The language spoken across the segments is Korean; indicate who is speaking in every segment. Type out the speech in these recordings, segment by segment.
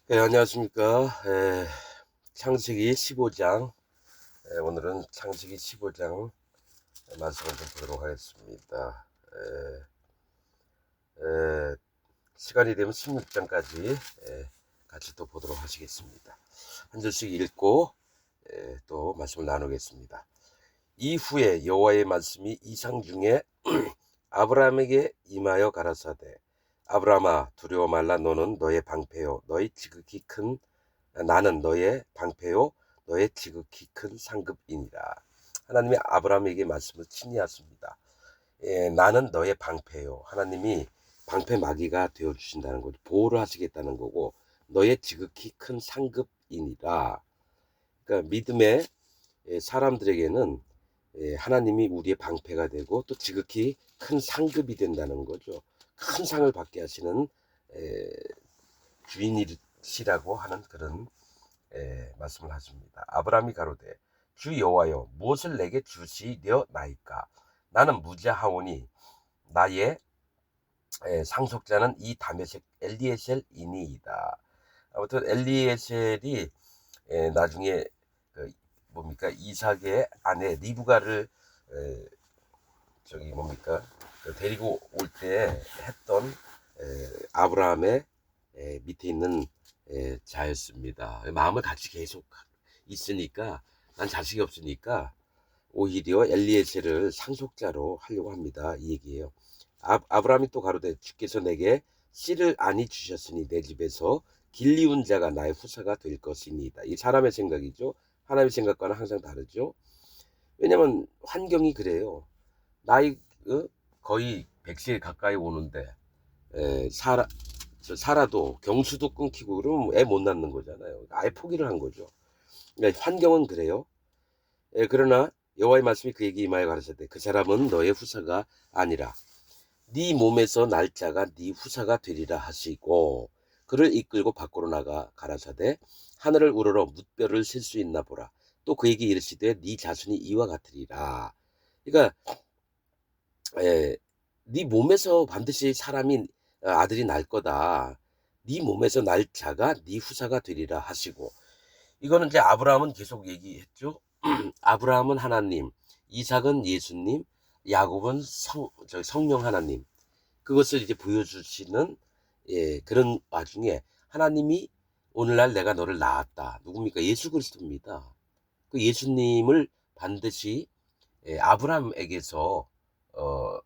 Speaker 1: 안녕하십니까. 창세기 15장. 오늘은 창세기 15장 말씀을 좀 보도록 하겠습니다. 시간이 되면 16장까지 같이 또 보도록 하시겠습니다. 한 절씩 읽고 또 말씀을 나누겠습니다. 이후에 여호와의 말씀이 이상 중에 아브라함에게 임하여 가라사대, 아브라함아 두려워 말라. 너는 너의 방패요 너의 지극히 큰 나는 너의 방패요 너의 지극히 큰 상급이니라. 하나님이 아브라함에게 말씀을 친히 하십니다. 나는 너의 방패요. 하나님이 방패 마귀가 되어 주신다는 거죠. 보호를 하시겠다는 거고, 너의 지극히 큰 상급이니라. 그러니까 믿음의 사람들에게는 하나님이 우리의 방패가 되고 또 지극히 큰 상급이 된다는 거죠. 큰 상을 받게 하시는 주인이시라고 하는 그런 말씀을 하십니다. 아브라함이 가로되 주 여호와여 무엇을 내게 주시려나이까. 나는 무자하오니 나의 상속자는 이 다메섹 엘리에셀이니이다. 아무튼 엘리에셀이 나중에 그 뭡니까 이삭의 아내 리브가를 데리고 올 때 했던 아브라함의 밑에 있는 자였습니다. 마음을 같이 계속 있으니까, 난 자식이 없으니까 오히려 엘리에셀을 상속자로 하려고 합니다. 이 얘기예요. 아브라함이 또 가로되 주께서 내게 씨를 아니 주셨으니 내 집에서 길리운 자가 나의 후사가 될 것이니이다. 이 사람의 생각이죠. 하나님의 생각과는 항상 다르죠. 왜냐면 환경이 그래요. 나이 거의 100세 가까이 오는데 살아도 경수도 끊기고 그러면 애 못 낳는 거잖아요. 아예 포기를 한 거죠. 그러니까 환경은 그래요. 그러나 여호와의 말씀이 그에게 임하여 가라사대 그 사람은 너의 후사가 아니라 네 몸에서 날 자가 네 후사가 되리라 하시고, 그를 이끌고 밖으로 나가 가라사대 하늘을 우러러 뭇별을 셀 수 있나 보라. 또 그에게 이르시되 네 자손이 이와 같으리라. 그러니까 네 몸에서 반드시 사람이 아들이 날 거다. 네 몸에서 날 자가 네 후사가 되리라 하시고, 이거는 이제 아브라함은 계속 얘기했죠. 아브라함은 하나님, 이삭은 예수님, 야곱은 성령 하나님. 그것을 이제 보여주시는 그런 와중에 하나님이 오늘날 내가 너를 낳았다. 누굽니까? 예수 그리스도입니다. 그 예수님을 반드시 아브라함에게서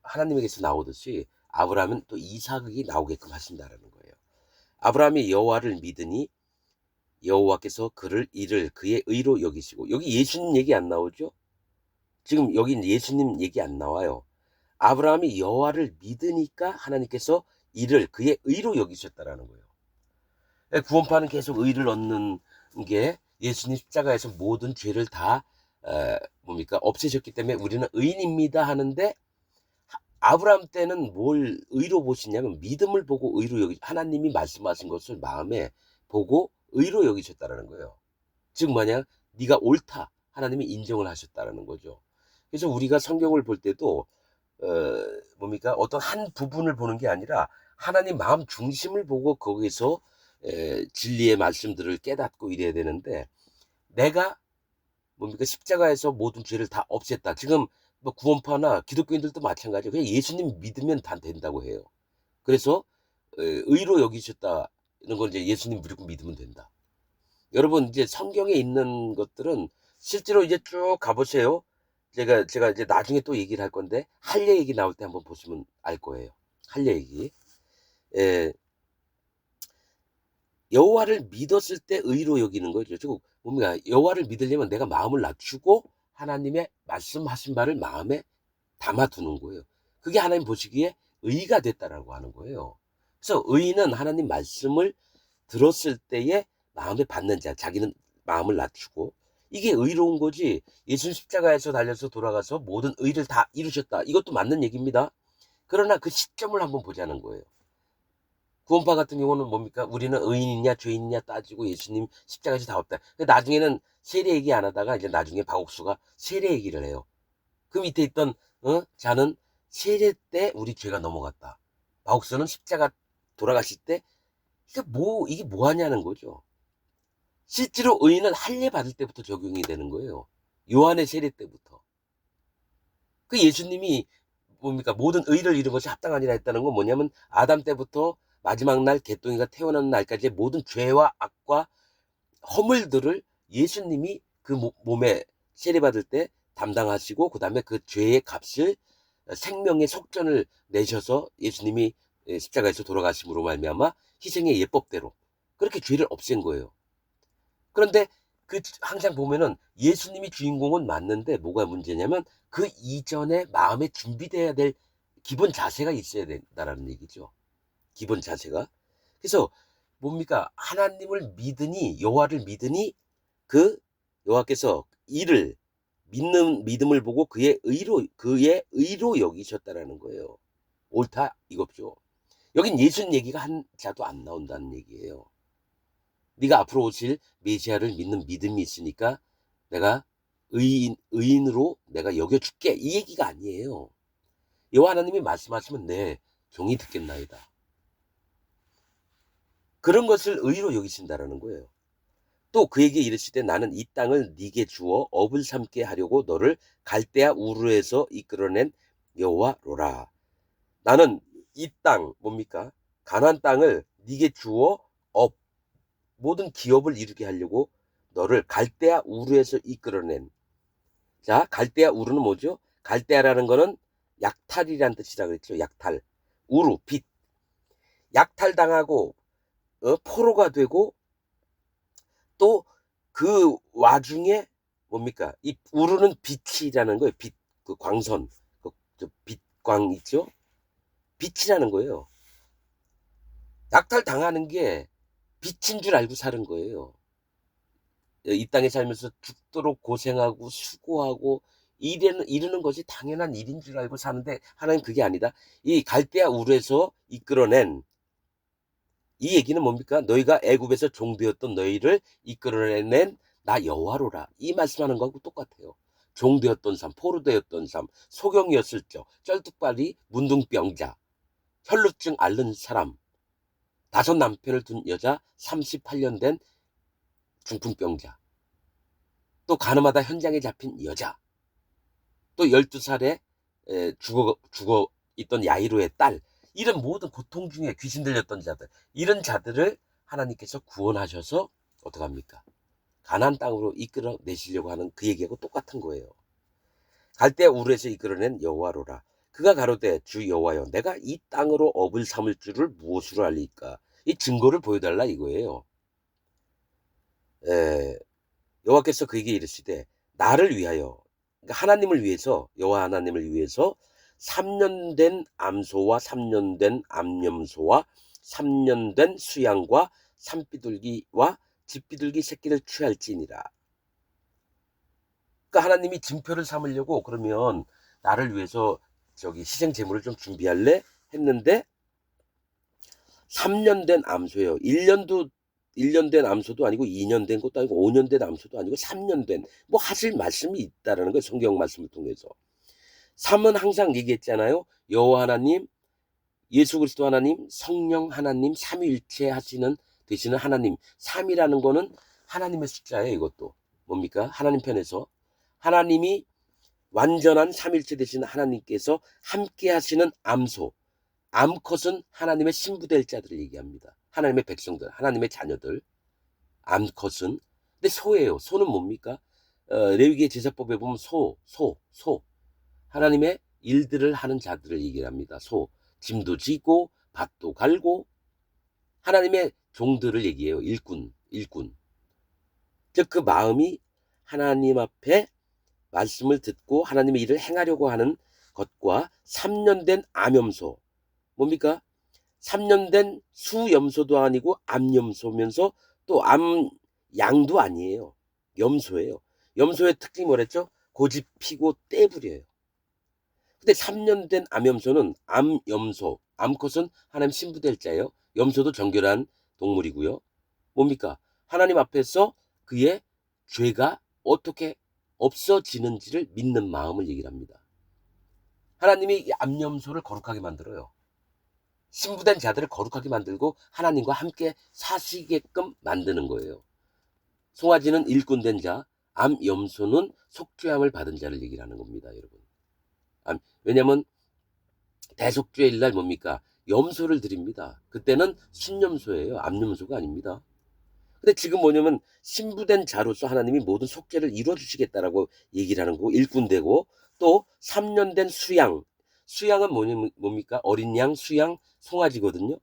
Speaker 1: 하나님에게서 나오듯이 아브라함은 또 이삭이 나오게끔 하신다라는 거예요. 아브라함이 여호와를 믿으니 여호와께서 그를 이를 그의 의로 여기시고, 여기 예수님 얘기 안 나오죠? 지금 여기 예수님 얘기 안 나와요. 아브라함이 여호와를 믿으니까 하나님께서 이를 그의 의로 여기셨다라는 거예요. 구원파는 계속 의를 얻는 게 예수님 십자가에서 모든 죄를 다 없애셨기 때문에 우리는 의인입니다 하는데, 아브라함 때는 뭘 의로 보시냐면 믿음을 보고 의로 여기, 하나님이 말씀하신 것을 마음에 보고 의로 여기셨다라는 거예요. 즉 뭐냐, 네가 옳다 하나님이 인정을 하셨다라는 거죠. 그래서 우리가 성경을 볼 때도 어떤 한 부분을 보는 게 아니라 하나님 마음 중심을 보고 거기서 진리의 말씀들을 깨닫고 이래야 되는데, 내가 십자가에서 모든 죄를 다 없앴다. 지금 뭐 구원파나 기독교인들도 마찬가지예요. 그냥 예수님 믿으면 다 된다고 해요. 그래서 의로 여기셨다는 걸 이제 예수님 무조건 믿으면 된다. 여러분 이제 성경에 있는 것들은 실제로 이제 쭉 가보세요. 제가 이제 나중에 또 얘기를 할 건데, 할례 얘기 나올 때 한번 보시면 알 거예요. 할례 얘기. 예, 여호와를 믿었을 때 의로 여기는 거죠. 즉 뭡니까? 여호와를 믿으려면 내가 마음을 낮추고 하나님의 말씀하신 바를 마음에 담아두는 거예요. 그게 하나님 보시기에 의가 됐다라고 하는 거예요. 그래서 의는 하나님 말씀을 들었을 때에 마음에 받는 자, 자기는 마음을 낮추고, 이게 의로운 거지. 예수님 십자가에서 달려서 돌아가서 모든 의를 다 이루셨다. 이것도 맞는 얘기입니다. 그러나 그 시점을 한번 보자는 거예요. 구원파 같은 경우는 우리는 의인이냐 죄인이냐 따지고 예수님 십자가에서 다 없다. 나중에는 세례 얘기 안 하다가 이제 나중에 박옥수가 세례 얘기를 해요. 그 밑에 있던 자는 세례 때 우리 죄가 넘어갔다. 박옥수는 십자가 돌아가실 때 이게 뭐 하냐는 거죠. 실제로 의인은 할례 받을 때부터 적용이 되는 거예요. 요한의 세례 때부터. 그 예수님이 뭡니까? 모든 의를 이룬 것이 합당하니라 했다는 건 뭐냐면 아담 때부터 마지막 날 개똥이가 태어나는 날까지의 모든 죄와 악과 허물들을 예수님이 그 몸에 세례받을 때 담당하시고 그다음에 그 죄의 값을 생명의 속전을 내셔서 예수님이 십자가에서 돌아가심으로 말미암아 희생의 예법대로 그렇게 죄를 없앤 거예요. 그런데 항상 보면은 예수님이 주인공은 맞는데 뭐가 문제냐면 그 이전에 마음에 준비돼야 될 기본 자세가 있어야 된다라는 얘기죠. 기본 자세가. 그래서 뭡니까? 하나님을 믿으니 여호와를 믿으니 그 여호와께서 이를 믿는 믿음을 보고 그의 의로 여기셨다라는 거예요. 옳다 이거죠. 여긴 예수님 얘기가 한 자도 안 나온다는 얘기예요. 네가 앞으로 오실 메시아를 믿는 믿음이 있으니까 내가 의인으로 내가 여겨줄게 이 얘기가 아니에요. 여호와 하나님이 말씀하시면 내 종이 듣겠나이다. 그런 것을 의로 여기신다라는 거예요. 또 그에게 이르시되 나는 이 땅을 네게 주어 업을 삼게 하려고 너를 갈대아 우르에서 이끌어낸 여호와로라. 나는 이 땅 뭡니까? 가나안 땅을 네게 주어 업 모든 기업을 이루게 하려고 너를 갈대아 우르에서 이끌어낸. 자, 갈대아 우르는 뭐죠? 갈대아라는 거는 약탈이란 뜻이라 그랬죠. 약탈. 우르 빛. 약탈당하고 포로가 되고 또 그 와중에 뭡니까? 이 우르는 빛이라는 거예요. 빛, 그 광선, 그 빛광 있죠? 빛이라는 거예요. 약탈당하는 게 빛인 줄 알고 사는 거예요. 이 땅에 살면서 죽도록 고생하고 수고하고 이르는 것이 당연한 일인 줄 알고 사는데 하나님 그게 아니다. 이 갈대아 우르에서 이끌어낸 이 얘기는 뭡니까? 너희가 애굽에서 종되었던 너희를 이끌어낸 나 여호와로라. 이 말씀하는 거하고 똑같아요. 종되었던 삶, 포로되었던 삶, 소경이었을 적, 쩔뚝발이 문둥병자, 혈루증 앓는 사람, 5 남편을 둔 여자, 38년 된 중풍병자, 또 가늠하다 현장에 잡힌 여자, 또 12살에 죽어 있던 야이로의 딸, 이런 모든 고통 중에 귀신 들렸던 자들, 이런 자들을 하나님께서 구원하셔서 어떡합니까? 가나안 땅으로 이끌어 내시려고 하는 그 얘기하고 똑같은 거예요. 갈대아 우르에서 이끌어낸 여호와로라. 그가 가로되 주 여호와여 내가 이 땅으로 업을 삼을 줄을 무엇으로 알리까? 이 증거를 보여달라 이거예요. 여호와께서 그에게 이르시되 나를 위하여, 그러니까 하나님을 위해서, 여호와 하나님을 위해서 3년 된 암소와 3년 된 암염소와 3년 된 수양과 산비둘기와 집비둘기 새끼를 취할지니라. 그러니까 하나님이 증표를 삼으려고 그러면 나를 위해서 저기 희생 제물을 좀 준비할래 했는데 3년 된 암소예요. 1년 된 암소도 아니고 2년 된 것도 아니고 5년 된 암소도 아니고 3년 된 뭐 하실 말씀이 있다라는 거예요. 성경 말씀을 통해서. 3은 항상 얘기했잖아요. 여호와 하나님, 예수 그리스도 하나님, 성령 하나님, 삼위일체 하시는 되시는 하나님. 3이라는 거는 하나님의 숫자예요. 이것도 뭡니까? 하나님 편에서 하나님이 완전한 삼일체 되시는 하나님께서 함께 하시는 암소, 암컷은 하나님의 신부될 자들을 얘기합니다. 하나님의 백성들, 하나님의 자녀들. 암컷은. 근데 소예요. 소는 뭡니까? 레위기의 제사법에 보면 소. 하나님의 일들을 하는 자들을 얘기합니다. 소. 짐도 지고 밭도 갈고 하나님의 종들을 얘기해요. 일꾼. 즉 그 마음이 하나님 앞에 말씀을 듣고 하나님의 일을 행하려고 하는 것과 3년 된 암염소. 뭡니까? 3년 된 수염소도 아니고 암염소면서 또 암양도 아니에요. 염소예요. 염소의 특징이 뭐랬죠? 고집 피고 떼 부려요. 근데 3년 된 암염소는 암염소, 암컷은 하나님 신부될 자예요. 염소도 정결한 동물이고요. 뭡니까? 하나님 앞에서 그의 죄가 어떻게 없어지는지를 믿는 마음을 얘기를 합니다. 하나님이 이 암염소를 거룩하게 만들어요. 신부된 자들을 거룩하게 만들고 하나님과 함께 사시게끔 만드는 거예요. 송아지는 일꾼된 자, 암염소는 속죄함을 받은 자를 얘기를 하는 겁니다, 여러분. 왜냐면 대속죄일날 뭡니까? 염소를 드립니다. 그때는 순염소예요. 암염소가 아닙니다. 근데 지금 뭐냐면 신부된 자로서 하나님이 모든 속죄를 이루어 주시겠다라고 얘기를 하는 거고, 일꾼되고, 또 3년 된 수양. 수양은 뭡니까? 어린 양, 수양, 송아지거든요.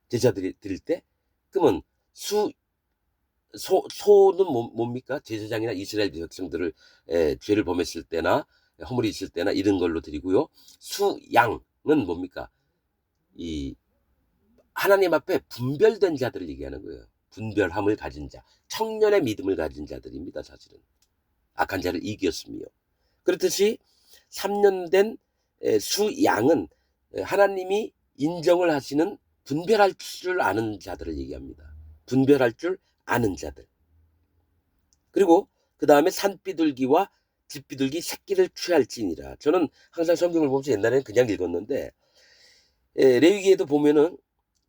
Speaker 1: 제자들이 드릴 때. 그러면 소는 뭡니까? 제사장이나 이스라엘 백성들을 죄를 범했을 때나 허물이 있을 때나 이런 걸로 드리고요. 수양은 뭡니까? 이 하나님 앞에 분별된 자들을 얘기하는 거예요. 분별함을 가진 자, 청년의 믿음을 가진 자들입니다. 사실은 악한 자를 이겼으며, 그렇듯이 3년 된 수양은 하나님이 인정을 하시는 분별할 줄 아는 자들을 얘기합니다. 분별할 줄 아는 자들. 그리고 그 다음에 산비둘기와 집비둘기 새끼를 취할지니라. 저는 항상 성경을 보면서 옛날에는 그냥 읽었는데, 레위기에도 보면은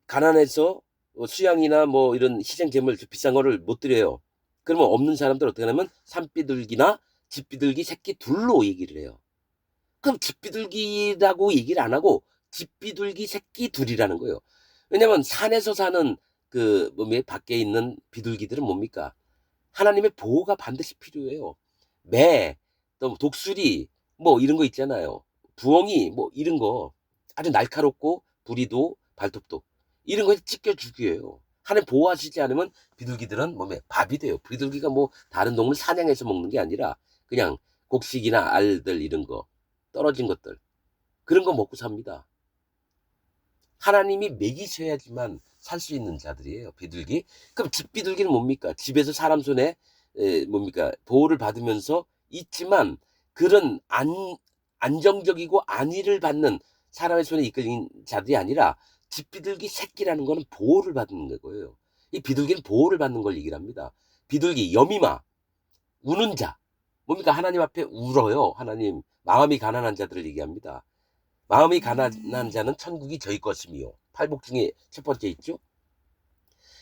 Speaker 1: 가난해서 수양이나 뭐 이런 희생제물 비싼 거를 못 드려요. 그러면 없는 사람들 어떻게 하냐면 산비둘기나 집비둘기 새끼 둘로 얘기를 해요. 그럼 집비둘기라고 얘기를 안 하고 집비둘기 새끼 둘이라는 거예요. 왜냐면 산에서 사는 그 밖에 있는 비둘기들은 뭡니까? 하나님의 보호가 반드시 필요해요. 매, 또 독수리, 뭐 이런 거 있잖아요. 부엉이, 뭐 이런 거 아주 날카롭고 부리도 발톱도 이런 거에 찢겨 죽여요. 하나님 보호하시지 않으면 비둘기들은 몸에 밥이 돼요. 비둘기가 뭐 다른 동물 사냥해서 먹는 게 아니라 그냥 곡식이나 알들 이런 거 떨어진 것들 그런 거 먹고 삽니다. 하나님이 먹이셔야지만 살 수 있는 자들이에요. 비둘기. 그럼 집비둘기는 뭡니까? 집에서 사람 손에 뭡니까? 보호를 받으면서 있지만 그런 안정적이고 안위를 받는 사람의 손에 이끌린 자들이 아니라 집비둘기 새끼라는 거는 보호를 받는 거예요. 이 비둘기는 보호를 받는 걸 얘기를 합니다. 비둘기, 여미마, 우는 자. 뭡니까? 하나님 앞에 울어요. 하나님 마음이 가난한 자들을 얘기합니다. 마음이 가난한 자는 천국이 저희 것이며, 팔복 중에 첫 번째 있죠.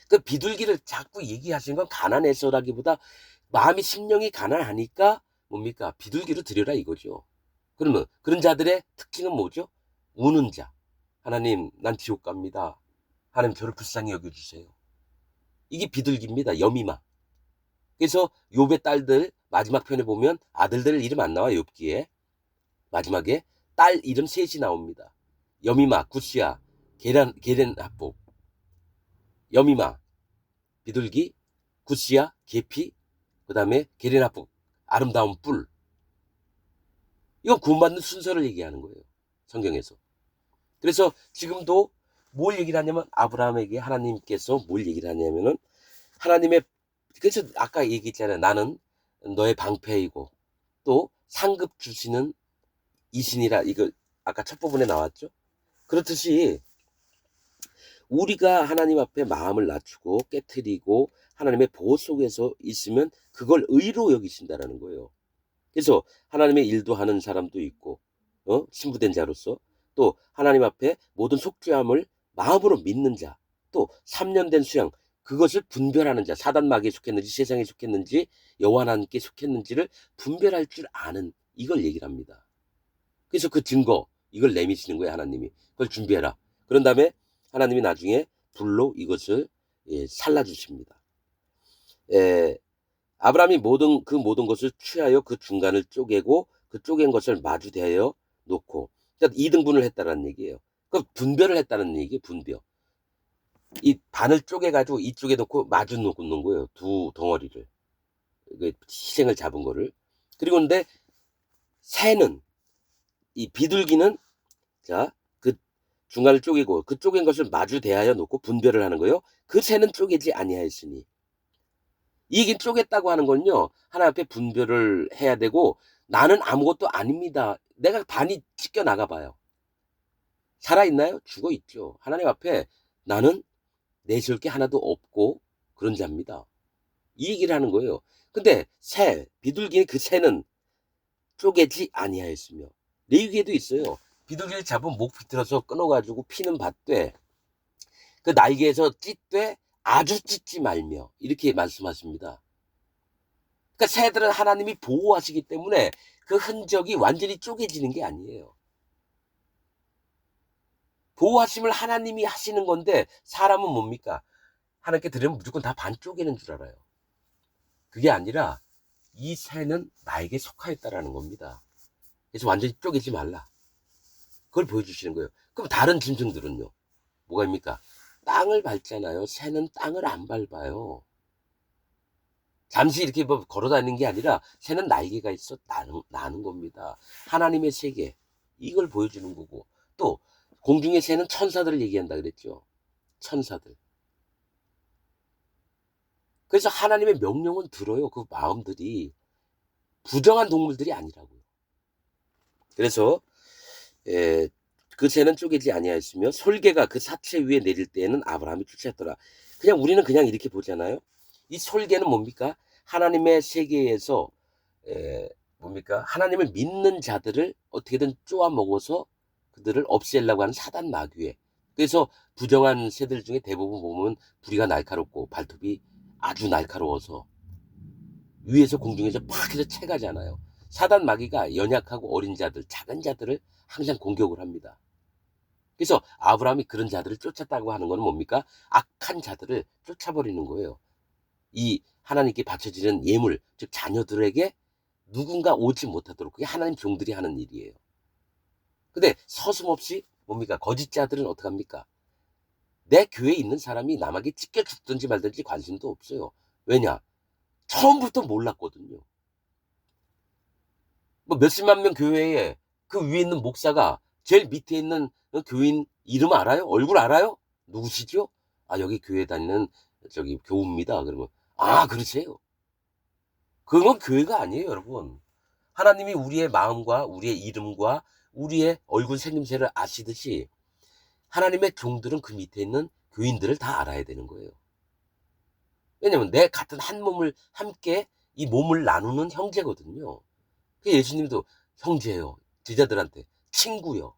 Speaker 1: 그 비둘기를 자꾸 얘기하시는 건 가난해서라기보다 마음이 심령이 가난하니까 뭡니까? 비둘기로 드려라 이거죠. 그러면 그런 자들의 특징은 뭐죠? 우는 자. 하나님 난 지옥 갑니다. 하나님 저를 불쌍히 여겨주세요. 이게 비둘기입니다. 여미마. 그래서 욥의 딸들 마지막 편에 보면 아들들 이름 안 나와. 욥기에 마지막에 딸 이름 셋이 나옵니다. 여미마, 구시야, 게렌 합복. 여미마, 비둘기, 구시야, 계피, 그 다음에 게렌 합복, 아름다운 뿔. 이건 구원받는 순서를 얘기하는 거예요. 성경에서. 그래서 지금도 뭘 얘기를 하냐면 아브라함에게 하나님께서 뭘 얘기를 하냐면은 하나님의, 그래서 아까 얘기했잖아요. 나는 너의 방패이고 또 상급 주시는 이신이라, 이거 아까 첫 부분에 나왔죠. 그렇듯이 우리가 하나님 앞에 마음을 낮추고 깨트리고 하나님의 보호 속에서 있으면 그걸 의로 여기신다라는 거예요. 그래서 하나님의 일도 하는 사람도 있고, 신부된 자로서 또 하나님 앞에 모든 속죄함을 마음으로 믿는 자, 또 3년 된 수양, 그것을 분별하는 자, 사단마귀에 속했는지 세상에 속했는지 여호와 하나님께 속했는지를 분별할 줄 아는, 이걸 얘기를 합니다. 그래서 그 증거, 이걸 내미시는 거예요. 하나님이 그걸 준비해라. 그런 다음에 하나님이 나중에 불로 이것을 살라주십니다. 아브라함이 모든 것을 취하여 그 중간을 쪼개고 그 쪼갠 것을 마주 대하여 놓고, 그러니까 2등분을 했다는 얘기예요. 그 분별을 했다는 얘기예요. 분별. 이 반을 쪼개가지고 이쪽에 놓고 마주 놓는 거예요. 두 덩어리를. 희생을 잡은 거를. 그리고 근데 새는, 이 비둘기는 자, 그 중간을 쪼개고 그 쪼갠 것을 마주 대하여 놓고 분별을 하는 거예요. 그 새는 쪼개지 아니하였으니. 이긴 쪼갰다고 하는 건요, 하나님 앞에 분별을 해야 되고, 나는 아무것도 아닙니다. 내가 반이 찢겨 나가봐요. 살아있나요? 죽어있죠. 하나님 앞에 나는 내세울 게 하나도 없고 그런 자입니다. 이 얘기를 하는 거예요. 근데 새, 비둘기의 그 새는 쪼개지 아니하였으며, 레위기에도 있어요. 비둘기를 잡으면 목 비틀어서 끊어가지고 피는 받되 그 날개에서 찢되 아주 찢지 말며 이렇게 말씀하십니다. 그러니까 새들은 하나님이 보호하시기 때문에 그 흔적이 완전히 쪼개지는 게 아니에요. 보호하심을 하나님이 하시는 건데 사람은 뭡니까? 하나님께 드리면 무조건 다 반 쪼개는 줄 알아요. 그게 아니라 이 새는 나에게 속하였다라는 겁니다. 그래서 완전히 쪼개지 말라. 그걸 보여주시는 거예요. 그럼 다른 짐승들은요? 뭐가 입니까? 땅을 밟잖아요. 새는 땅을 안 밟아요. 잠시 이렇게 뭐 걸어 다니는 게 아니라 새는 날개가 있어 나는 겁니다. 하나님의 세계 이걸 보여주는 거고 또 공중의 새는 천사들을 얘기한다 그랬죠. 천사들. 그래서 하나님의 명령은 들어요. 그 마음들이 부정한 동물들이 아니라고요. 그래서 그 새는 쪼개지 아니하였으며 솔개가 그 사체 위에 내릴 때에는 아브라함이 쫓았더라. 그냥 우리는 그냥 이렇게 보잖아요. 이 솔개는 뭡니까? 하나님의 세계에서 뭡니까? 하나님을 믿는 자들을 어떻게든 쪼아 먹어서 그들을 없애려고 하는 사단 마귀에. 그래서 부정한 새들 중에 대부분 보면 부리가 날카롭고 발톱이 아주 날카로워서 위에서 공중에서 팍 해서 채가잖아요. 사단 마귀가 연약하고 어린 자들, 작은 자들을 항상 공격을 합니다. 그래서 아브라함이 그런 자들을 쫓았다고 하는 건 뭡니까? 악한 자들을 쫓아버리는 거예요. 이 하나님께 바쳐지는 예물, 즉 자녀들에게 누군가 오지 못하도록 그게 하나님 종들이 하는 일이에요. 근데 서슴없이 뭡니까? 거짓자들은 어떡합니까? 내 교회에 있는 사람이 남에게 찢겨 죽든지 말든지 관심도 없어요. 왜냐? 처음부터 몰랐거든요. 뭐 몇십만 명 교회에 그 위에 있는 목사가 제일 밑에 있는 그 교인 이름 알아요? 얼굴 알아요? 누구시죠? 아, 여기 교회 다니는 저기 교우입니다. 그러면 아, 그러세요? 그건 교회가 아니에요, 여러분. 하나님이 우리의 마음과 우리의 이름과 우리의 얼굴 생김새를 아시듯이 하나님의 종들은 그 밑에 있는 교인들을 다 알아야 되는 거예요. 왜냐면 내 같은 한 몸을 함께 이 몸을 나누는 형제거든요. 예수님도 형제요, 제자들한테 친구요.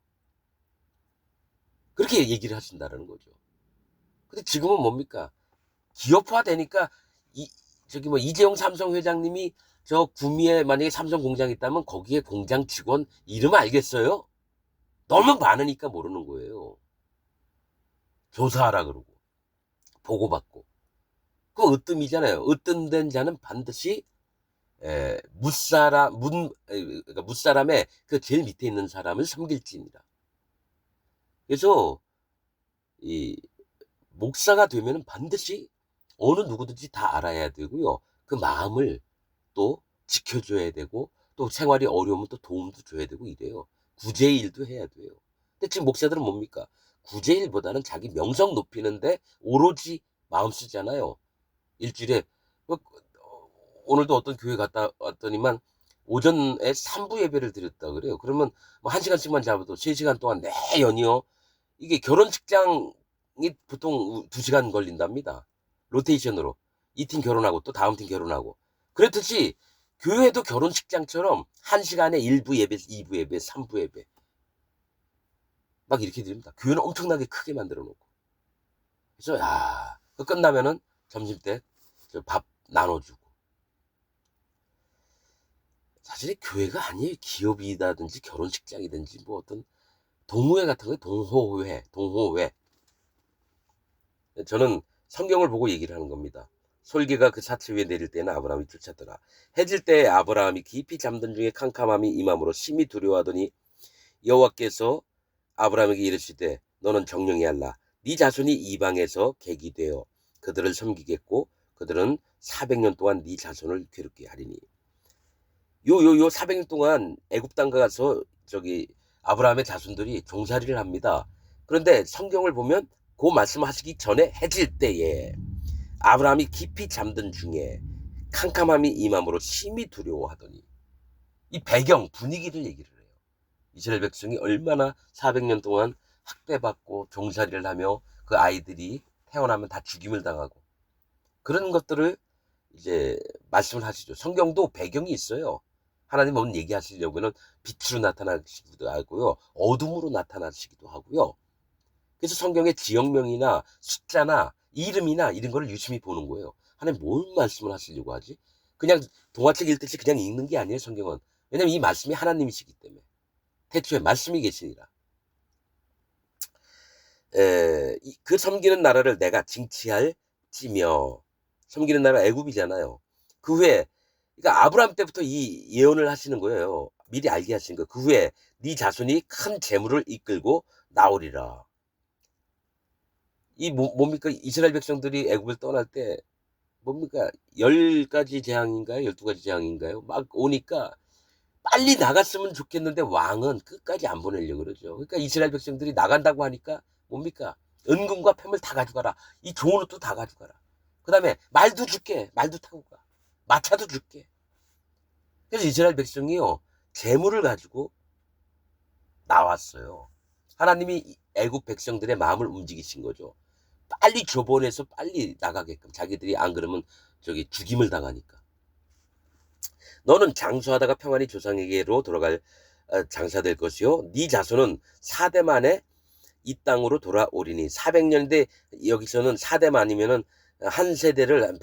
Speaker 1: 그렇게 얘기를 하신다는 거죠. 근데 지금은 뭡니까? 기업화 되니까 저기 뭐 이재용 삼성 회장님이 저 구미에 만약에 삼성 공장이 있다면 거기에 공장 직원 이름 알겠어요? 너무 많으니까 모르는 거예요. 조사하라 그러고 보고받고. 그거 으뜸이잖아요. 으뜸된 자는 반드시 그러니까 무사람의 그 제일 밑에 있는 사람을 섬길지니라. 그래서 이 목사가 되면은 반드시 어느 누구든지 다 알아야 되고요. 그 마음을 또 지켜줘야 되고 또 생활이 어려우면 또 도움도 줘야 되고 이래요. 구제의 일도 해야 돼요. 근데 지금 목사들은 뭡니까? 구제의 일보다는 자기 명성 높이는데 오로지 마음 쓰잖아요. 일주일에 오늘도 어떤 교회 갔다 왔더니만 오전에 3부 예배를 드렸다 그래요. 그러면 뭐 1시간씩만 잡아도 3시간 동안 내연이요. 이게 결혼식장이 보통 2시간 걸린답니다. 로테이션으로. 이 팀 결혼하고 또 다음 팀 결혼하고. 그렇듯이 교회도 결혼식장처럼 1시간에 1부 예배, 2부 예배, 3부 예배. 막 이렇게 드립니다. 교회는 엄청나게 크게 만들어 놓고. 그래서 야, 그 끝나면은 점심때 밥 나눠주고. 사실 교회가 아니에요. 기업이라든지 결혼식장이든지 뭐 어떤 동호회 같은 거예요. 동호회. 저는 성경을 보고 얘기를 하는 겁니다. 솔개가 그 사체 위에 내릴 때는 아브라함이 쫓았더라. 해질 때에 아브라함이 깊이 잠든 중에 캄캄함이 임함으로 심히 두려워하더니 여호와께서 아브라함에게 이르시되 너는 정령히 알라. 네 자손이 이방에서 객이 되어 그들을 섬기겠고 그들은 400년 동안 네 자손을 괴롭게 하리니. 요 400년 동안 애굽 땅 가서 저기 아브라함의 자손들이 종살이를 합니다. 그런데 성경을 보면 그 말씀하시기 전에 해질 때에 아브라함이 깊이 잠든 중에 캄캄함이 임함으로 심히 두려워하더니 이 배경 분위기를 얘기를 해요. 이스라엘 백성이 얼마나 400년 동안 학대받고 종살이를 하며 그 아이들이 태어나면 다 죽임을 당하고 그런 것들을 이제 말씀을 하시죠. 성경도 배경이 있어요. 하나님 오늘 얘기하시려고는 빛으로 나타나시기도 하고요. 어둠으로 나타나시기도 하고요. 그래서 성경의 지역명이나 숫자나 이름이나 이런 거를 유심히 보는 거예요. 하나님 뭔 말씀을 하시려고 하지? 그냥 동화책 읽듯이 그냥 읽는 게 아니에요, 성경은. 왜냐면 이 말씀이 하나님이시기 때문에. 태초에 말씀이 계시니라. 그 섬기는 나라를 내가 징치할지며. 섬기는 나라 애굽이잖아요. 그 후에, 그러니까 아브라함 때부터 이 예언을 하시는 거예요. 미리 알게 하신 거. 그 후에 네 자손이 큰 재물을 이끌고 나오리라. 이 뭡니까? 이스라엘 백성들이 애굽을 떠날 때 뭡니까? 10가지 재앙인가요? 12가지 재앙인가요? 막 오니까 빨리 나갔으면 좋겠는데 왕은 끝까지 안 보내려고 그러죠. 그러니까 이스라엘 백성들이 나간다고 하니까 뭡니까? 은금과 폐물 다 가져가라. 이 좋은 옷도 다 가져가라. 그 다음에 말도 줄게. 말도 타고 가. 마차도 줄게. 그래서 이스라엘 백성이요. 재물을 가지고 나왔어요. 하나님이 애굽 백성들의 마음을 움직이신 거죠. 빨리 줘보내서 빨리 나가게끔. 자기들이 안 그러면 저기 죽임을 당하니까. 너는 장수하다가 평안히 조상에게로 돌아갈 장사될 것이요. 네 자손은 4대 만에 이 땅으로 돌아오리니. 400년대 여기서는 4대 만이면은 한 세대를 한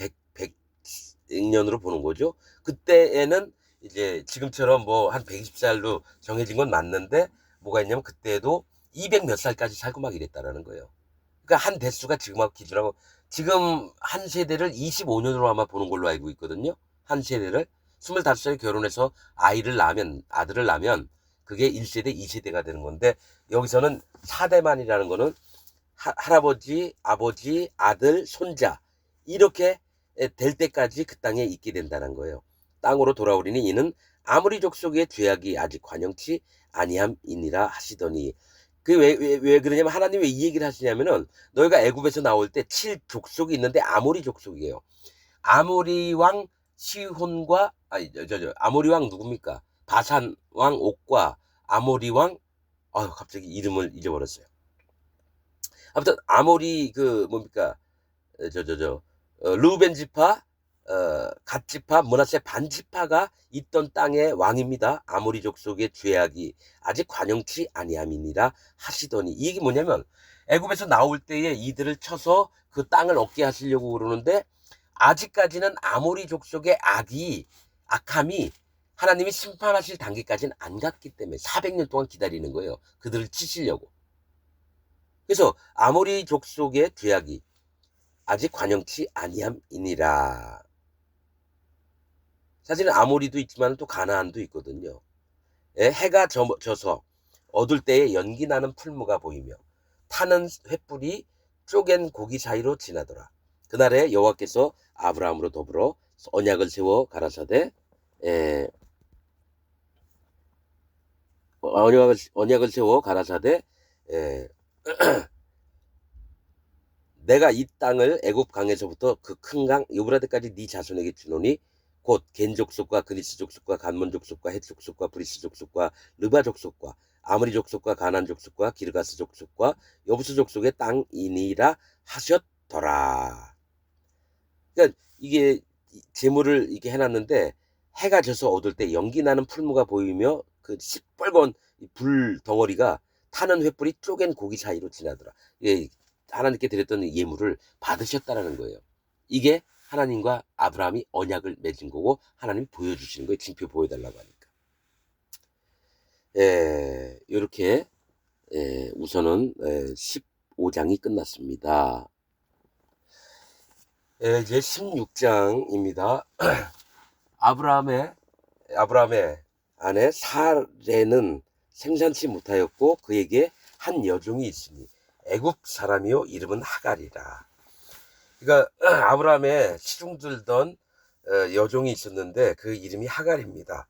Speaker 1: 100년으로 보는 거죠. 그때에는 이제 지금처럼 뭐 한 120살로 정해진 건 맞는데 뭐가 있냐면 그때도 200 몇 살까지 살고 막 이랬다라는 거예요. 그러니까 한 대수가 지금하고 기준하고 지금 한 세대를 25년으로 아마 보는 걸로 알고 있거든요. 한 세대를 25살에 결혼해서 아들을 낳으면 그게 1세대, 2세대가 되는 건데 여기서는 4대만이라는 거는 할아버지, 아버지, 아들, 손자 이렇게 될 때까지 그 땅에 있게 된다는 거예요. 땅으로 돌아오리니 이는 아무리 족속의 죄악이 아직 관영치 아니함이니라 하시더니 왜 그러냐면 하나님이 왜 이 얘기를 하시냐면은 너희가 애굽에서 나올 때 7족속이 있는데 아모리 족속이에요. 아모리 왕 시혼과 아모리 왕 누굽니까? 바산 왕 옥과 아모리 왕 갑자기 이름을 잊어버렸어요. 아무튼 아모리 그 뭡니까? 루벤 지파, 갓 지파, 므낫세 반 지파가 있던 땅의 왕입니다. 아모리 족속의 죄악이 아직 관영치 아니함이니라 하시더니 이게 뭐냐면 애굽에서 나올 때에 이들을 쳐서 그 땅을 얻게 하시려고 그러는데 아직까지는 아모리 족속의 악함이 하나님이 심판하실 단계까지는 안 갔기 때문에 400년 동안 기다리는 거예요. 그들을 치시려고. 그래서 아모리 족속의 죄악이 아직 관영치 아니함이니라. 사실은 아모리도 있지만 또 가나안도 있거든요. 해가 져서 어둘 때에 연기 나는 풀무가 보이며 타는 횃불이 쪼갠 고기 사이로 지나더라. 그날에 여호와께서 아브라함으로 더불어 언약을 세워 가라사대 언약을 세워 가라사대 내가 이 땅을 애굽 강에서부터 그 큰 강 유브라데까지 네 자손에게 주노니 곧 겐 족속과 그리스 족속과 간몬 족속과 헷 족속과 브리스 족속과 르바 족속과 아므리 족속과 가난 족속과 기르가스 족속과 여부스 족속의 땅이니라 하셨더라. 그러니까 이게 제물을 이렇게 해놨는데 해가 져서 얻을 때 연기 나는 풀무가 보이며 그 시뻘건 불 덩어리가 타는 횃불이 쪼갠 고기 사이로 지나더라. 예, 하나님께 드렸던 예물을 받으셨다라는 거예요. 이게 하나님과 아브라함이 언약을 맺은 거고 하나님이 보여주시는 거예요. 징표 보여달라고 하니까. 이렇게 우선은 15장이 끝났습니다. 이제 16장입니다. 아브라함의 아내 사레는 생산치 못하였고 그에게 한 여종이 있으니 애굽 사람이요 이름은 하갈이라. 그러니까 아브라함의 시중 들던 여종이 있었는데 그 이름이 하갈입니다.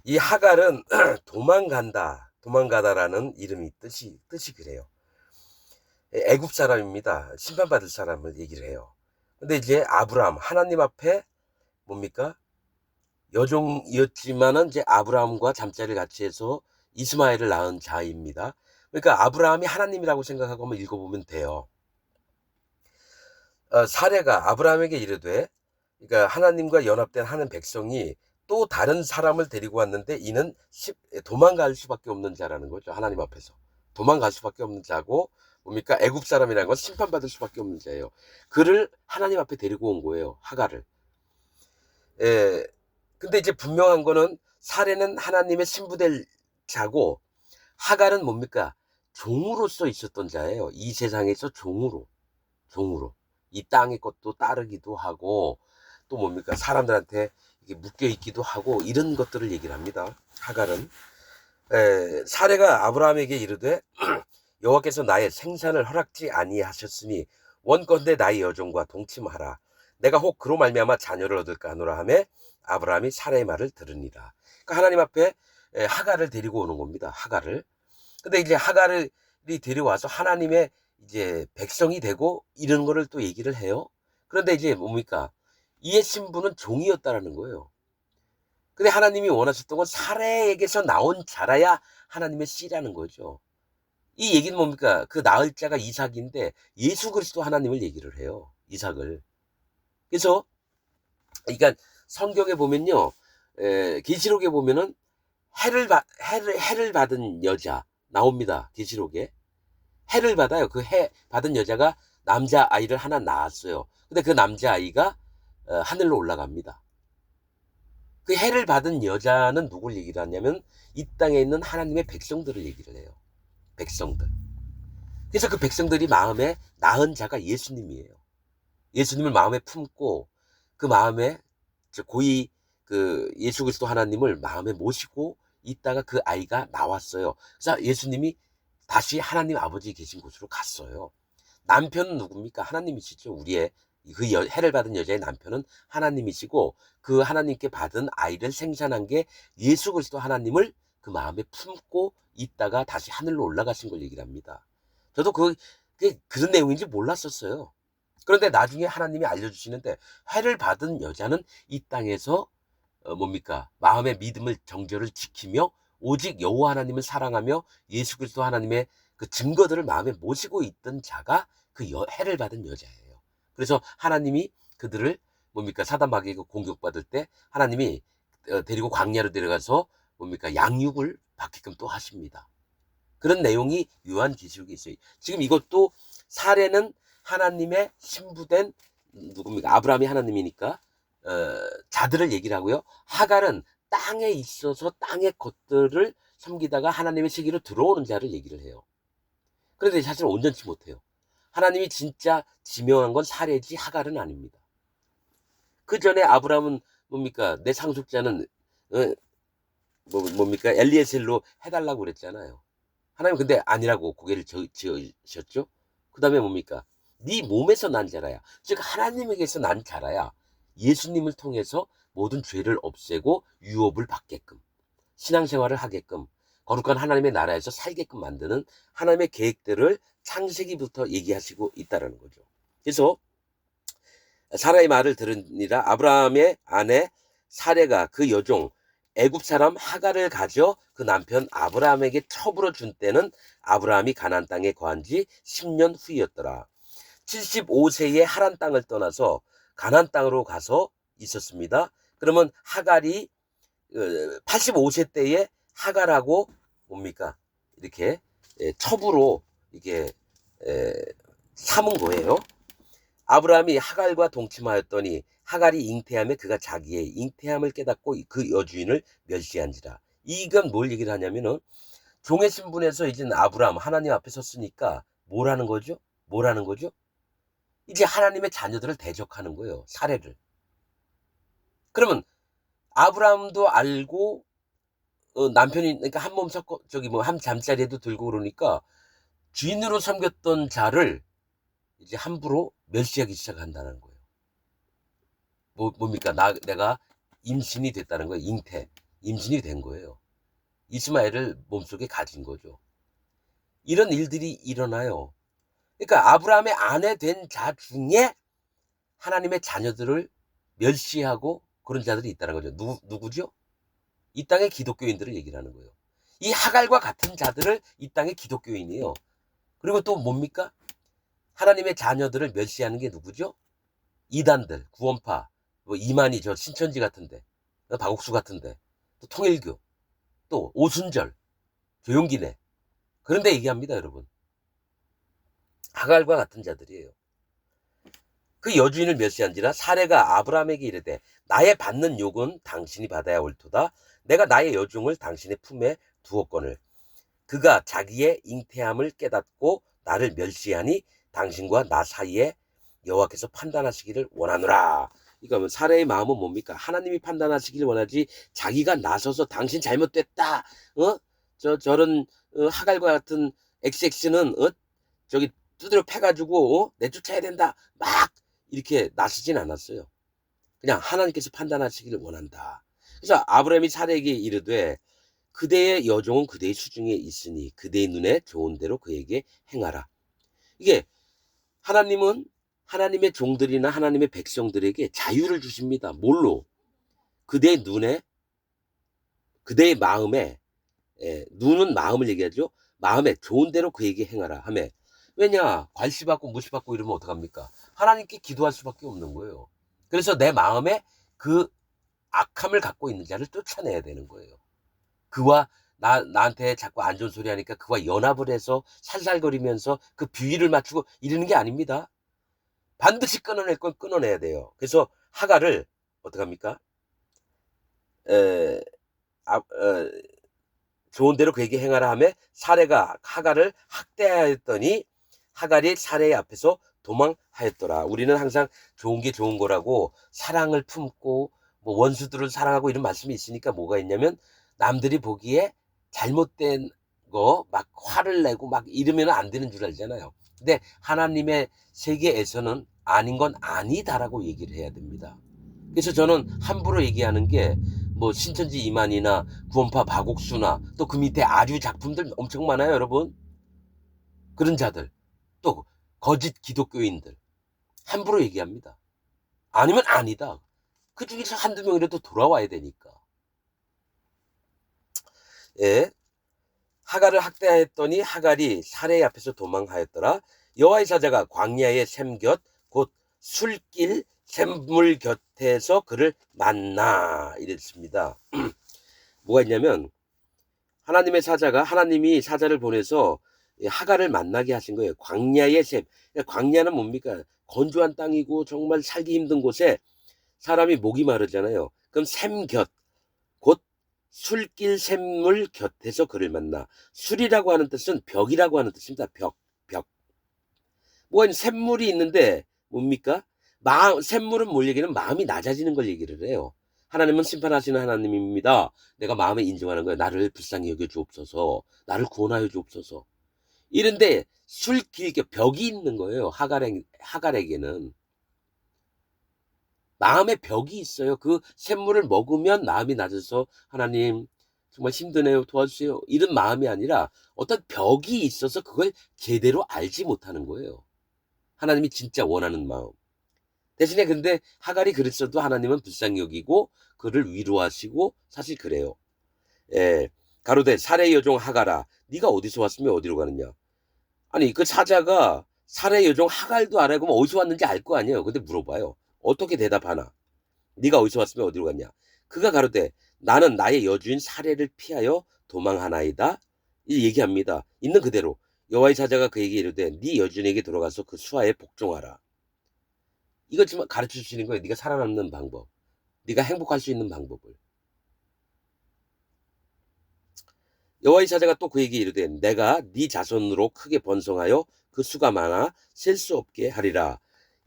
Speaker 1: 이 하갈은 도망가다라는 이름이 뜻이 그래요. 애굽 사람입니다. 심판받을 사람을 얘기를 해요. 근데 이제 아브라함 하나님 앞에 뭡니까? 여종이었지만은 이제 아브라함과 잠자리를 같이 해서 이스마엘을 낳은 자입니다. 그러니까 아브라함이 하나님이라고 생각하고 한번 읽어보면 돼요. 사레가 아브라함에게 이르되, 그러니까 하나님과 연합된 하는 백성이 또 다른 사람을 데리고 왔는데 이는 도망갈 수밖에 없는 자라는 거죠. 하나님 앞에서. 도망갈 수밖에 없는 자고 뭡니까? 애굽 사람이라는 건 심판받을 수밖에 없는 자예요. 그를 하나님 앞에 데리고 온 거예요. 하갈을. 예. 근데 이제 분명한 거는 사례는 하나님의 신부될 자고 하갈은 뭡니까? 종으로서 있었던 자예요. 이 세상에서 종으로. 이 땅의 것도 따르기도 하고 또 뭡니까? 사람들한테 이게 묶여 있기도 하고 이런 것들을 얘기를 합니다. 하갈은. 사례가 아브라함에게 이르되 여호와께서 나의 생산을 허락지 아니하셨으니 원컨대 나의 여종과 동침하라. 내가 혹 그로 말미암아 자녀를 얻을까 하노라 하매 아브라함이 사례의 말을 들으니라. 그러니까 하나님 앞에 하갈을 데리고 오는 겁니다. 하갈을. 근데 이제 하갈이 데려와서 하나님의 이제 백성이 되고 이런 거를 또 얘기를 해요. 그런데 이제 뭡니까? 이의 신부는 종이었다라는 거예요. 근데 하나님이 원하셨던 건 사례에게서 나온 자라야 하나님의 씨라는 거죠. 이 얘기는 뭡니까? 그 낳을 자가 이삭인데 예수 그리스도 하나님을 얘기를 해요. 이삭을. 그래서 그러니까 성경에 보면요. 계시록에 보면은 해를 받은 여자 나옵니다. 계시록에. 해를 받아요. 그 해 받은 여자가 남자 아이를 하나 낳았어요. 근데 그 남자 아이가 하늘로 올라갑니다. 그 해를 받은 여자는 누굴 얘기를 하냐면 이 땅에 있는 하나님의 백성들을 얘기를 해요. 백성들. 그래서 그 백성들이 마음에 낳은 자가 예수님이에요. 예수님을 마음에 품고 그 마음에 고이 그 예수 그리스도 하나님을 마음에 모시고 있다가 그 아이가 나왔어요. 그래서 예수님이 다시 하나님 아버지 계신 곳으로 갔어요. 남편은 누굽니까? 하나님이시죠. 우리의 그 해를 받은 여자의 남편은 하나님이시고 그 하나님께 받은 아이를 생산한 게 예수 그리스도 하나님을 그 마음에 품고 있다가 다시 하늘로 올라가신 걸 얘기를 합니다. 저도 그런 내용인지 몰랐었어요. 그런데 나중에 하나님이 알려주시는데 해를 받은 여자는 이 땅에서 뭡니까? 마음의 믿음을 정결을 지키며 오직 여호와 하나님을 사랑하며 예수 그리스도 하나님의 그 증거들을 마음에 모시고 있던 자가 그 해를 받은 여자예요. 그래서 하나님이 그들을 뭡니까? 사단 마귀에게 공격받을 때 하나님이 데리고 광야로 데려가서 뭡니까? 양육을 받게끔 또 하십니다. 그런 내용이 요한계시록에 있어요. 지금 이것도 사례는 하나님의 신부된 누굽니까? 아브라함이 하나님이니까 자들을 얘기를 하고요. 하갈은 땅에 있어서 땅의 것들을 섬기다가 하나님의 세계로 들어오는 자를 얘기를 해요. 그런데 사실 온전치 못해요. 하나님이 진짜 지명한 건 사례지 하갈은 아닙니다. 그 전에 아브라함은 뭡니까? 내 상속자는 뭡니까? 엘리에셀로 해달라고 그랬잖아요. 하나님 근데 아니라고 고개를 지으셨죠. 그 다음에 뭡니까? 네 몸에서 난 자라야, 즉 하나님에게서 난 자라야 예수님을 통해서 모든 죄를 없애고 유업을 받게끔 신앙생활을 하게끔 거룩한 하나님의 나라에서 살게끔 만드는 하나님의 계획들을 창세기부터 얘기하시고 있다는 거죠. 그래서 사라의 말을 들으니라. 아브라함의 아내 사레가 그 여종 애굽 사람 하갈을 가져 그 남편 아브라함에게 첩으로 준 때는 아브라함이 가나안 땅에 거한 지 10년 후였더라. 75세에 하란 땅을 떠나서 가나안 땅으로 가서 있었습니다. 그러면 하갈이 85세 때에 하갈하고 뭡니까? 이렇게 첩으로 이게 삼은 거예요. 아브라함이 하갈과 동침하였더니 하갈이 잉태함에 그가 자기의 잉태함을 깨닫고 그 여주인을 멸시한지라. 이건 뭘 얘기를 하냐면은 종의 신분에서 이제 아브라함 하나님 앞에 섰으니까 뭐라는 거죠? 이제 하나님의 자녀들을 대적하는 거예요. 사례를. 그러면 아브라함도 알고 남편이 그러니까 한 몸 섞어 한 잠자리에도 들고 그러니까 주인으로 섬겼던 자를 이제 함부로 멸시하기 시작한다는 거예요. 뭡니까? 내가 임신이 됐다는 거예요. 임신이 된 거예요. 이스마엘을 몸속에 가진 거죠. 이런 일들이 일어나요. 그러니까 아브라함의 아내 된 자 중에 하나님의 자녀들을 멸시하고 그런 자들이 있다는 거죠. 누구죠? 이 땅의 기독교인들을 얘기를 하는 거예요. 이 하갈과 같은 자들을 이 땅의 기독교인이에요. 그리고 또 뭡니까? 하나님의 자녀들을 멸시하는 게 누구죠? 이단들, 구원파, 이만희 저 신천지 같은데 박옥수 같은데, 또 통일교, 또 오순절, 조용기네. 그런데 얘기합니다, 여러분. 하갈과 같은 자들이에요. 그 여주인을 멸시한지라 사례가 아브라함에게 이르되 나의 받는 욕은 당신이 받아야 옳도다. 내가 나의 여종을 당신의 품에 두었거늘 그가 자기의 잉태함을 깨닫고 나를 멸시하니 당신과 나 사이에 여호와께서 판단하시기를 원하노라. 이거 사례의 마음은 뭡니까? 하나님이 판단하시기를 원하지 자기가 나서서 당신 잘못됐다. 저런 하갈과 같은 XX는 저기 두드려 패가지고 내쫓아야 된다. 막 이렇게 나서진 않았어요. 그냥 하나님께서 판단하시기를 원한다. 그래서 아브라함이 사례에게 이르되 그대의 여종은 그대의 수중에 있으니 그대의 눈에 좋은 대로 그에게 행하라. 이게 하나님은 하나님의 종들이나 하나님의 백성들에게 자유를 주십니다. 뭘로? 그대의 눈에, 그대의 마음에, 눈은 마음을 얘기하죠. 마음에 좋은 대로 그에게 행하라 하며 왜냐? 괄시받고 무시받고 이러면 어떡합니까? 하나님께 기도할 수밖에 없는 거예요. 그래서 내 마음에 그 악함을 갖고 있는 자를 쫓아내야 되는 거예요. 그와 나한테 자꾸 안 좋은 소리 하니까 그와 연합을 해서 살살거리면서 그 비위를 맞추고 이러는 게 아닙니다. 반드시 끊어낼 건 끊어내야 돼요. 그래서 하갈을 어떡합니까? 에, 좋은 대로 그에게 행하라 하며 사례가 하갈을 학대하였더니 하갈이 사례의 앞에서 도망하였더라. 우리는 항상 좋은 게 좋은 거라고 사랑을 품고 뭐 원수들을 사랑하고 이런 말씀이 있으니까 뭐가 있냐면 남들이 보기에 잘못된 거 막 화를 내고 막 이러면 안 되는 줄 알잖아요. 근데 하나님의 세계에서는 아닌 건 아니다라고 얘기를 해야 됩니다. 그래서 저는 함부로 얘기하는 게 뭐 신천지 이만희나 구원파 박옥수나 또 그 밑에 아류 작품들 엄청 많아요, 여러분. 그런 자들 또 거짓 기독교인들 함부로 얘기합니다. 아니면 아니다. 그 중에서 한두 명이라도 돌아와야 되니까. 예. 하갈을 학대하였더니 하갈이 사례 앞에서 도망하였더라. 여호와의 사자가 광야의 샘곁 곧 술길 샘물 곁에서 그를 만나 이랬습니다. 뭐가 있냐면 하나님이 사자를 보내서 하갈을 만나게 하신 거예요. 광야의 샘. 광야는 뭡니까? 건조한 땅이고 정말 살기 힘든 곳에 사람이 목이 마르잖아요. 그럼 샘곁 곧 술길 샘물 곁에서 그를 만나. 술이라고 하는 뜻은 벽이라고 하는 뜻입니다. 벽. 뭐가 샘물이 있는데 뭡니까? 샘물은 뭘 얘기는 마음이 낮아지는 걸 얘기를 해요. 하나님은 심판하시는 하나님입니다. 내가 마음에 인정하는 거예요. 나를 불쌍히 여겨 주옵소서. 나를 구원하여 주옵소서. 이런데 술길 벽이 있는 거예요. 하갈에게는. 마음에 벽이 있어요. 그 샘물을 먹으면 마음이 낮아서 하나님 정말 힘드네요. 도와주세요. 이런 마음이 아니라 어떤 벽이 있어서 그걸 제대로 알지 못하는 거예요. 하나님이 진짜 원하는 마음. 대신에 근데 하갈이 그랬어도 하나님은 불쌍히 여기고 그를 위로하시고 사실 그래요. 가로되 사례 여종 하갈아 네가 어디서 왔으면 어디로 가느냐. 아니 그 사자가 사례 여종 하갈도 알아야 그러면 어디서 왔는지 알 거 아니에요. 근데 물어봐요. 어떻게 대답하나. 네가 어디서 왔으면 어디로 갔냐. 그가 가로되 나는 나의 여주인 사례를 피하여 도망하나이다. 이 얘기합니다. 있는 그대로 여호와의 사자가 그에게 이르되 네 여주인에게 들어가서 그 수하에 복종하라. 이거 지금 가르쳐 주시는 거예요. 네가 살아남는 방법. 네가 행복할 수 있는 방법을. 여호와의 사자가 또 그에게 이르되 내가 네 자손으로 크게 번성하여 그 수가 많아 셀 수 없게 하리라.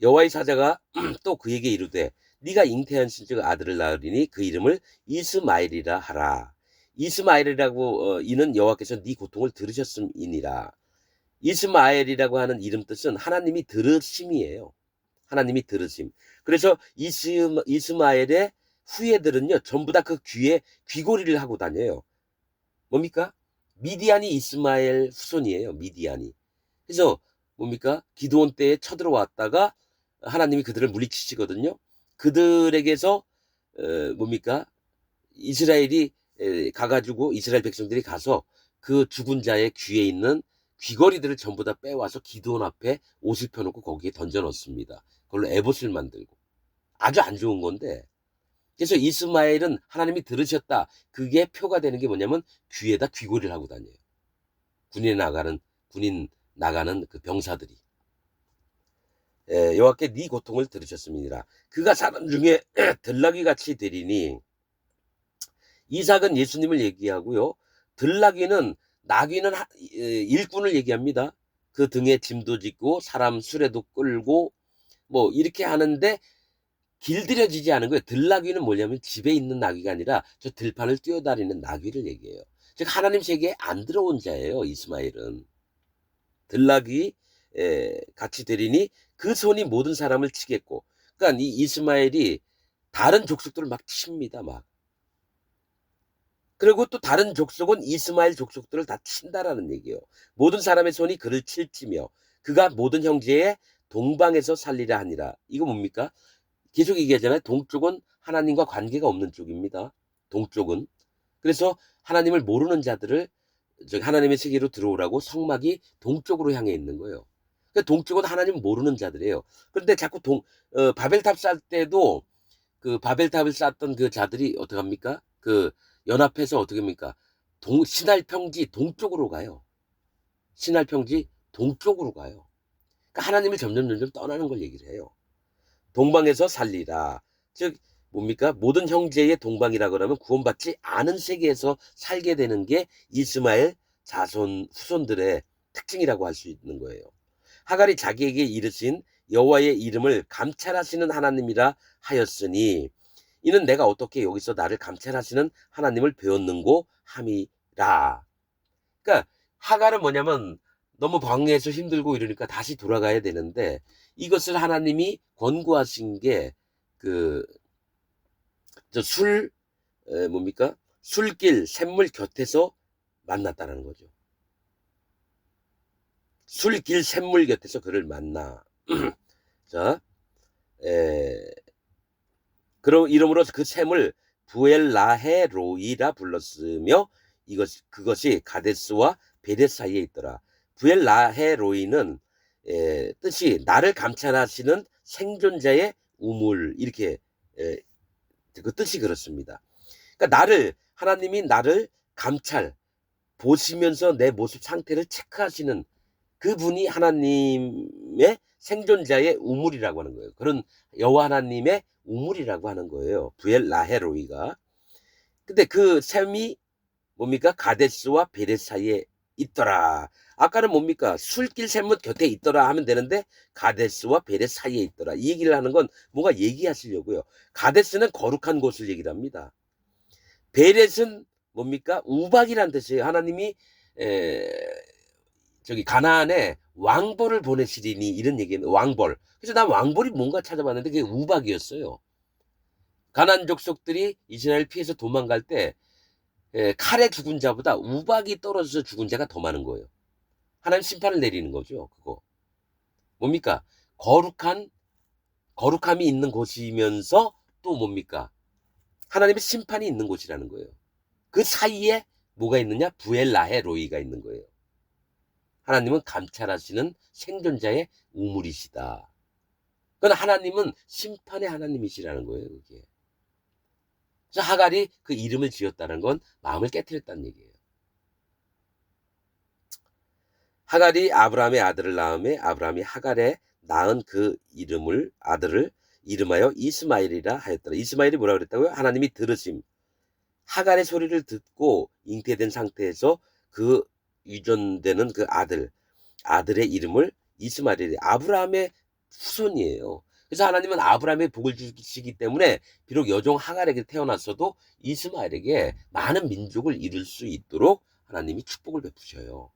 Speaker 1: 여호와의 사자가 또 그에게 이르되 네가 잉태한신즉 아들을 낳으리니 그 이름을 이스마엘이라 하라. 이스마엘이라고 이는 여호와께서 네 고통을 들으셨음이니라. 이스마엘이라고 하는 이름 뜻은 하나님이 들으심이에요. 하나님이 들으심. 그래서 이스마엘의 후예들은요 전부 다 그 귀에 귀고리를 하고 다녀요. 뭡니까? 미디안이 이스마엘 후손이에요. 미디안이. 그래서 뭡니까? 기드온 때에 쳐들어왔다가 하나님이 그들을 물리치시거든요. 그들에게서 뭡니까? 이스라엘이 가가지고 이스라엘 백성들이 가서 그 죽은 자의 귀에 있는 귀걸이들을 전부 다 빼와서 기드온 앞에 옷을 펴놓고 거기에 던져 넣습니다. 그걸로 에봇을 만들고 아주 안 좋은 건데 그래서 이스마엘은 하나님이 들으셨다. 그게 표가 되는 게 뭐냐면 귀에다 귀걸이를 하고 다녀요. 군인 나가는 그 병사들이. 여호와께 네 고통을 들으셨습니다. 그가 사람 중에 들나귀 같이 되리니. 이삭은 예수님을 얘기하고요. 들나귀는 나귀는 일꾼을 얘기합니다. 그 등에 짐도 짓고 사람 수레도 끌고 뭐 이렇게 하는데 길들여지지 않은 거예요. 들나귀는 뭐냐면 집에 있는 나귀가 아니라 저 들판을 뛰어다니는 나귀를 얘기해요. 즉 하나님 세계에 안 들어온 자예요. 이스마엘은. 들나귀 같이 되리니 그 손이 모든 사람을 치겠고. 그러니까 이 이스마엘이 다른 족속들을 막 칩니다. 막. 그리고 또 다른 족속은 이스마엘 족속들을 다 친다라는 얘기예요. 모든 사람의 손이 그를 칠지며 그가 모든 형제의 동방에서 살리라 하니라. 이거 뭡니까? 계속 얘기하잖아요. 동쪽은 하나님과 관계가 없는 쪽입니다. 동쪽은. 그래서 하나님을 모르는 자들을 하나님의 세계로 들어오라고 성막이 동쪽으로 향해 있는 거예요. 그러니까 동쪽은 하나님 모르는 자들이에요. 그런데 자꾸 바벨탑 쌓을 때도 그 바벨탑을 쌓았던 그 자들이 어떻게 합니까? 그 연합해서 어떻게 합니까? 신할 평지 동쪽으로 가요. 신할 평지 동쪽으로 가요. 그러니까 하나님을 점점 떠나는 걸 얘기를 해요. 동방에서 살리라. 즉 뭡니까? 모든 형제의 동방이라 그러면 구원받지 않은 세계에서 살게 되는 게 이스마엘 자손 후손들의 특징이라고 할 수 있는 거예요. 하갈이 자기에게 이르신 여호와의 이름을 감찰하시는 하나님이라 하였으니 이는 내가 어떻게 여기서 나를 감찰하시는 하나님을 배웠는고 함이라. 그러니까 하갈은 뭐냐면 너무 광야에서 힘들고 이러니까 다시 돌아가야 되는데 이것을 하나님이 권고하신 게 그 뭡니까? 술길 샘물 곁에서 만났다는 거죠. 술길 샘물 곁에서 그를 만나. 자, 이름으로 그 샘을 부엘라헤로이라 불렀으며 그것이 가데스와 베레 사이에 있더라. 부엘라헤로이는 뜻이 나를 감찰하시는 생존자의 우물 이렇게 그 뜻이 그렇습니다. 그러니까 하나님이 나를 감찰 보시면서 내 모습 상태를 체크하시는 그분이 하나님의 생존자의 우물이라고 하는 거예요. 그런 여호와 하나님의 우물이라고 하는 거예요. 부엘라헤로이가. 근데 그 샘이 뭡니까? 가데스와 베레 사이에 있더라. 아까는 뭡니까? 술길 샘물 곁에 있더라 하면 되는데 가데스와 베레 사이에 있더라. 이 얘기를 하는 건 뭔가 얘기하시려고요. 가데스는 거룩한 곳을 얘기를 합니다. 베렛은 뭡니까? 우박이란 뜻이에요. 하나님이 가나안에 왕벌을 보내시리니 이런 얘기예요. 왕벌. 그래서 난 왕벌이 뭔가 찾아봤는데 그게 우박이었어요. 가나안 족속들이 이스라엘 피해서 도망갈 때 칼에 죽은 자보다 우박이 떨어져서 죽은 자가 더 많은 거예요. 하나님 심판을 내리는 거죠. 그거 뭡니까? 거룩함이 있는 곳이면서 또 뭡니까? 하나님의 심판이 있는 곳이라는 거예요. 그 사이에 뭐가 있느냐? 부엘라헤로이가 있는 거예요. 하나님은 감찰하시는 생존자의 우물이시다. 그건 하나님은 심판의 하나님이시라는 거예요. 그게. 그래서 하갈이 그 이름을 지었다는 건 마음을 깨트렸다는 얘기예요. 하갈이 아브라함의 아들을 낳음에 아브라함이 하갈에 낳은 그 아들을 이름하여 이스마엘이라 하였더라. 이스마엘이 뭐라고 그랬다고요? 하나님이 들으심. 하갈의 소리를 듣고 잉태된 상태에서 그 유전되는 그 아들의 이름을 이스마엘이 아브라함의 후손이에요. 그래서 하나님은 아브라함의 복을 주시기 때문에 비록 여종 하갈에게 태어났어도 이스마엘에게 많은 민족을 이룰 수 있도록 하나님이 축복을 베푸셔요.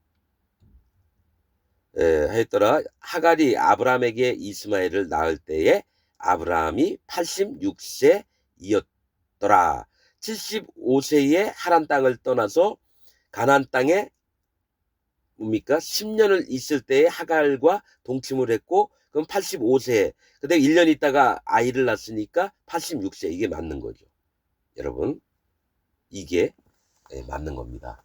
Speaker 1: 하였더라. 하갈이 아브라함에게 이스마엘을 낳을 때에 아브라함이 86세이었더라. 75세에 하란 땅을 떠나서 가나안 땅에 뭡니까? 10년을 있을 때에 하갈과 동침을 했고 그럼 85세. 근데 1년 있다가 아이를 낳았으니까 86세. 이게 맞는 거죠. 여러분. 이게 맞는 겁니다.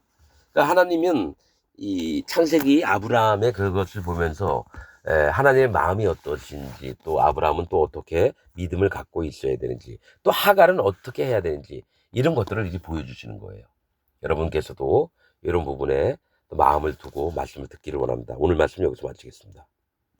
Speaker 1: 그러니까 하나님은 이 창세기 아브라함의 그것을 보면서 하나님의 마음이 어떠신지, 또 아브라함은 또 어떻게 믿음을 갖고 있어야 되는지, 또 하갈은 어떻게 해야 되는지, 이런 것들을 이제 보여주시는 거예요. 여러분께서도 이런 부분에 마음을 두고 말씀을 듣기를 원합니다. 오늘 말씀 여기서 마치겠습니다.